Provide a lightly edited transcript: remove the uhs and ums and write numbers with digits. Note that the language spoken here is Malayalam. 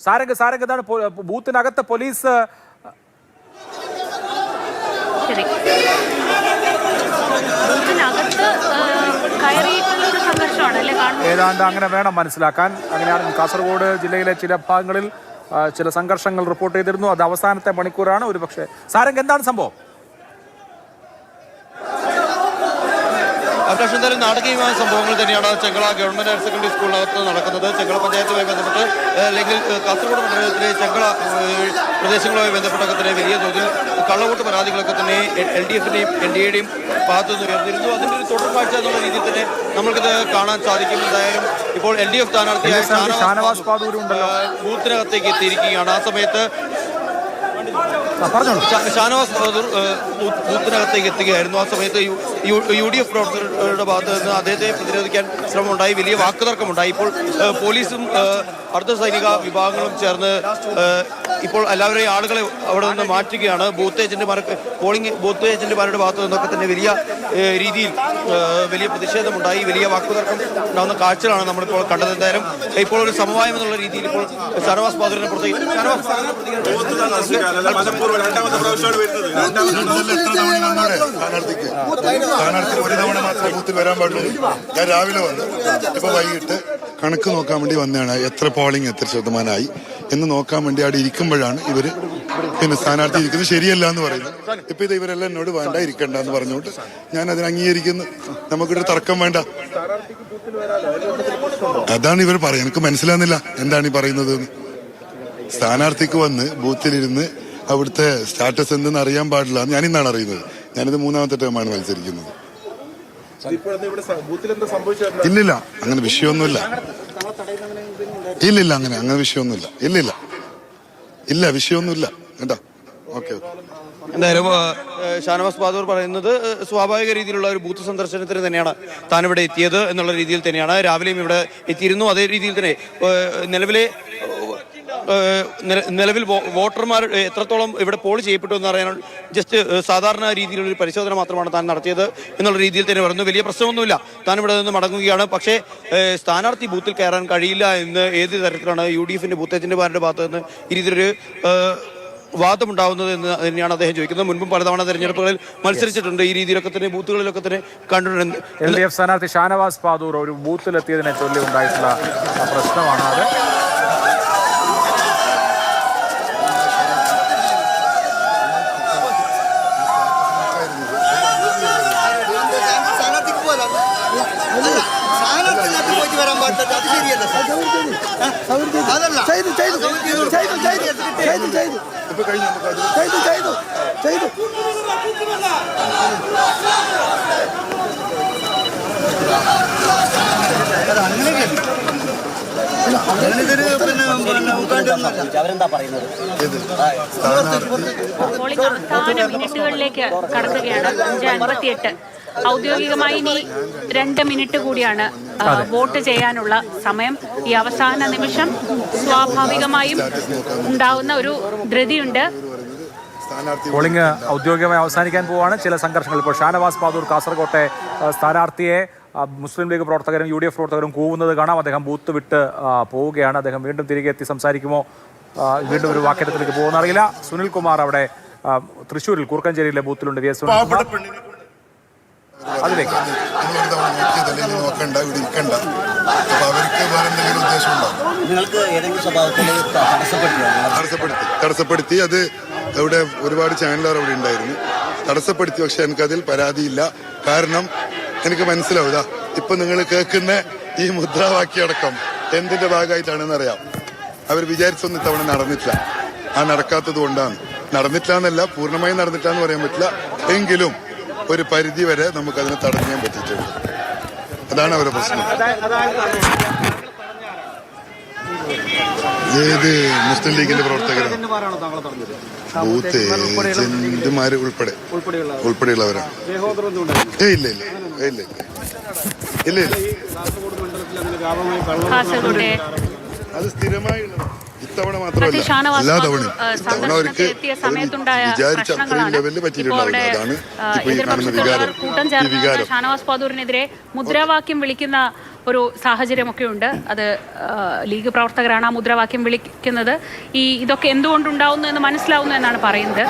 സാരംഗ് എന്താണ് ബൂത്തിനകത്ത് പോലീസ് ഏതാണ്ട് അങ്ങനെ വേണം മനസ്സിലാക്കാൻ. അങ്ങനെയാണ് കാസർഗോഡ് ജില്ലയിലെ ചില ഭാഗങ്ങളിൽ ചില സംഘർഷങ്ങൾ റിപ്പോർട്ട് ചെയ്തിരുന്നു. അത് അവസാനത്തെ മണിക്കൂറാണ് ഒരുപക്ഷെ. സാരംഗ്, എന്താണ് സംഭവം? അത്യാവശ്യം തന്നെ നാടകീയമായ സംഭവങ്ങൾ തന്നെയാണ് ചെങ്കള ഗവൺമെന്റ് ഹയർ സെക്കൻഡറി സ്കൂളിനകത്ത് നടക്കുന്നത്. ചെങ്കള പഞ്ചായത്തുമായി ബന്ധപ്പെട്ട് അല്ലെങ്കിൽ കാസർഗോഡ് മണ്ഡലത്തിലെ ചെങ്കള പ്രദേശങ്ങളുമായി ബന്ധപ്പെട്ടൊക്കെ തന്നെ വലിയ തോതിൽ കള്ളവോട്ട് പരാതികളൊക്കെ തന്നെ LDFിന്റെയും NDAയുടെയും ഭാഗത്തു നിന്ന് ഉയർന്നിരുന്നു. അതിൻ്റെ ഒരു തുടർക്കാഴ്ച എന്നുള്ള രീതിയിൽ തന്നെ നമ്മൾക്കിത് കാണാൻ സാധിക്കും. എന്തായാലും ഇപ്പോൾ LDF സ്ഥാനാർത്ഥിയായ ഷാനവാസ് പാദൂർ ബൂത്തിനകത്തേക്ക് എത്തിയിരിക്കുകയാണ്. ആ സമയത്ത് ഷാനവാസ് പാദൂർ ബൂത്തിനകത്തേക്ക് എത്തുകയായിരുന്നു. ആ സമയത്ത് UDF പ്രവർത്തകരുടെ ഭാഗത്ത് നിന്ന് അദ്ദേഹത്തെ പ്രതിരോധിക്കാൻ ശ്രമമുണ്ടായി. വലിയ വാക്കുതർക്കമുണ്ടായി. ഇപ്പോൾ പോലീസും അർദ്ധ സൈനിക വിഭാഗങ്ങളും ചേർന്ന് ഇപ്പോൾ എല്ലാവരെയും ആളുകളെ അവിടെ നിന്ന് മാറ്റുകയാണ്. ബൂത്ത് ഏജന്റുമാരുടെ ഭാഗത്തു നിന്നൊക്കെ തന്നെ വലിയ രീതിയിൽ വലിയ പ്രതിഷേധമുണ്ടായി. വലിയ വാക്കുതർക്കം ഉണ്ടാകുന്ന കാഴ്ചകളാണ് നമ്മളിപ്പോൾ കണ്ടത്. എന്തായാലും ഇപ്പോൾ ഒരു സമവായം എന്നുള്ള രീതിയിൽ ഇപ്പോൾ ഷാനവാസ് പാദൂരിനെ പുറത്തേക്ക് സ്ഥാനാർത്ഥി ഒരു തവണ മാത്രമേ ബൂത്തിൽ വരാൻ പാടുള്ളൂ. ഞാൻ രാവിലെ വന്നു, ഇപ്പൊ വൈകിട്ട് കണക്ക് നോക്കാൻ വേണ്ടി വന്നതാണ്. എത്ര പോളിംഗ് എത്ര ശതമാനമായി എന്ന് നോക്കാൻ വേണ്ടി അവിടെ ഇരിക്കുമ്പോഴാണ് ഇവര് സ്ഥാനാർത്ഥി ഇരിക്കുന്നത് ശരിയല്ല എന്ന് പറയുന്നത്. ഇപ്പൊ ഇത് ഇവരെല്ലാം എന്നോട് വേണ്ട ഇരിക്കണ്ട എന്ന് പറഞ്ഞുകൊണ്ട് ഞാൻ അതിന് അംഗീകരിക്കുന്നു. നമുക്കൊരു തർക്കം വേണ്ട. അതാണ് ഇവർ പറയുന്നത്. എനിക്ക് മനസ്സിലാകുന്നില്ല എന്താണ് ഈ പറയുന്നത്. സ്ഥാനാർത്ഥിക്ക് വന്ന് ബൂത്തിലിരുന്ന് അവിടുത്തെ സ്റ്റാറ്റസ് എന്തെന്ന് അറിയാൻ പാടില്ല. ഞാൻ ഇന്നാണ് അറിയുന്നത്. ഞാനിത് 3ാമത്തെ ടേമാണ് മത്സരിക്കുന്നത്. ഇല്ലില്ല, അങ്ങനെ വിഷയമൊന്നുമില്ല. ഇല്ലില്ല, അങ്ങനെ വിഷയമൊന്നുമില്ല. ഇല്ല വിഷയമൊന്നുമില്ല കേട്ടോ. ഓക്കെ. എന്തായാലും ഷാനവാസ് പാദൂർ പറയുന്നത് സ്വാഭാവിക രീതിയിലുള്ള ഒരു ബൂത്ത് സന്ദർശനത്തിന് തന്നെയാണ് താൻ ഇവിടെ എത്തിയത് എന്നുള്ള രീതിയിൽ തന്നെയാണ്. രാവിലെയും ഇവിടെ എത്തിയിരുന്നു. അതേ രീതിയിൽ തന്നെ നിലവിൽ വോട്ടർമാർ എത്രത്തോളം ഇവിടെ പോൾ ചെയ്യപ്പെട്ടു എന്ന് അറിയാൻ ജസ്റ്റ് സാധാരണ രീതിയിലുള്ളൊരു പരിശോധന മാത്രമാണ് താൻ നടത്തിയത് എന്നുള്ള രീതിയിൽ തന്നെ പറയുന്നു. വലിയ പ്രശ്നമൊന്നുമില്ല, താൻ ഇവിടെ നിന്ന് മടങ്ങുകയാണ്. പക്ഷേ സ്ഥാനാർത്ഥി ബൂത്തിൽ കയറാൻ കഴിയില്ല എന്ന് ഏത് തരത്തിലാണ് UDFിന്റെ ബൂത്ത് ഏജന്റുമാരുടെ ഭാഗത്ത് നിന്ന് ഈ രീതിയിലൊരു വാദമുണ്ടാവുന്നത് എന്ന് തന്നെയാണ് അദ്ദേഹം ചോദിക്കുന്നത്. മുൻപും പലതവണ തെരഞ്ഞെടുപ്പുകളിൽ മത്സരിച്ചിട്ടുണ്ട്. ഈ രീതിയിലൊക്കെ തന്നെ ബൂത്തുകളിലൊക്കെ തന്നെ കണ്ടിട്ടുണ്ട്. LDF സ്ഥാനാർത്ഥി ഷാനവാസ് പാദൂർ ഒരു ബൂത്തിലെത്തിയതിനെ ചൊല്ലി ഉണ്ടായിട്ടുള്ള പ്രശ്നമാണ് അത്. പോളിംഗ് അവസാന മിനിറ്റുകളിലേക്ക് കടക്കുകയാണ്. 5:58. ഔദ്യോഗികമായി ഇനി 2 മിനിറ്റ് കൂടിയാണ് വോട്ട് ചെയ്യാനുള്ള സമയം. ഈ അവസാന നിമിഷം സ്വാഭാവികമായും ഉണ്ടാവുന്ന ഒരു ധൃതിയുണ്ട്. പോളിംഗ് ഔദ്യോഗികമായി അവസാനിക്കാൻ പോവുകയാണ്. ചില സംഘർഷങ്ങൾ ഇപ്പോൾ ഷാനവാസ് പാദൂർ കാസർകോട്ടെ സ്ഥാനാർത്ഥിയെ മുസ്ലിം ലീഗ് പ്രവർത്തകരും UDF പ്രവർത്തകരും കൂവുന്നത് കാണാം. അദ്ദേഹം ബൂത്ത് വിട്ട് പോവുകയാണ്. അദ്ദേഹം വീണ്ടും തിരികെ എത്തി സംസാരിക്കുമോ, വീണ്ടും ഒരു വാക്കേറ്റത്തിലേക്ക് പോകുന്ന അറിയില്ല. സുനിൽകുമാർ അവിടെ തൃശ്ശൂരിൽ കൂർക്കഞ്ചേരിയിലെ ബൂത്തിലുണ്ട്. അതിലേക്ക് നോക്കണ്ട, ഇവിടെ ഇരിക്കണ്ട. അപ്പൊ അവർക്ക് വേറെ എന്തെങ്കിലും ഉദ്ദേശം ഉണ്ടാവും. നിങ്ങൾക്ക് ഏതെങ്കിലും സ്വഭാവത്തിൽ തടസ്സപ്പെടുത്തി. അത് ഇവിടെ ഒരുപാട് ചാനലുകാർ അവിടെ ഉണ്ടായിരുന്നു, തടസ്സപ്പെടുത്തി. പക്ഷെ എനിക്കതിൽ പരാതിയില്ല. കാരണം എനിക്ക് മനസ്സിലാവുക, ഇപ്പൊ നിങ്ങൾ കേൾക്കുന്ന ഈ മുദ്രാവാക്യടക്കം എന്തിന്റെ ഭാഗമായിട്ടാണെന്ന് അറിയാം. അവർ വിചാരിച്ചൊന്നും ഇത്തവണ നടന്നിട്ടില്ല. ആ നടക്കാത്തത് കൊണ്ടാണ്. നടന്നിട്ടില്ല എന്നല്ല, പൂർണ്ണമായും നടന്നിട്ടില്ല എന്ന് പറയാൻ പറ്റില്ല. എങ്കിലും ഒരു പരിധി വരെ നമുക്കതിനെ തടഞ്ഞാൻ പറ്റിയിട്ടുണ്ട്. അതാണ് അവരുടെ പ്രശ്നം. ഏത് മുസ്ലിം ലീഗിന്റെ പ്രവർത്തകരാണ്? ബൂത്ത് ഏജന്റുമാര് ഉൾപ്പെടെയുള്ളവരാണ്. ഇല്ല. അത് സ്ഥിരമായുള്ള ഇത്തവണ മാത്രമല്ല എല്ലാ തവണയും ഇത്തവണ അവർക്ക് വിചാരിച്ച അത്രയും ലെവലിൽ പറ്റിയിട്ടുണ്ടാവില്ല. അതാണ് ഇപ്പൊ ഈ കാണുന്ന വികാരം. കൂട്ടം ചേർന്ന് ഷാനവാസ് പാദൂരിനെതിരെ മുദ്രാവാക്യം വിളിക്കുന്ന ഒരു സാഹചര്യമൊക്കെ ഉണ്ട്. അത് ലീഗ് പ്രവർത്തകരാണ് ആ മുദ്രാവാക്യം വിളിക്കുന്നത്. ഇതൊക്കെ എന്തുകൊണ്ടുണ്ടാവുന്നു എന്ന് മനസ്സിലാവുന്നു എന്നാണ് പറയുന്നത്.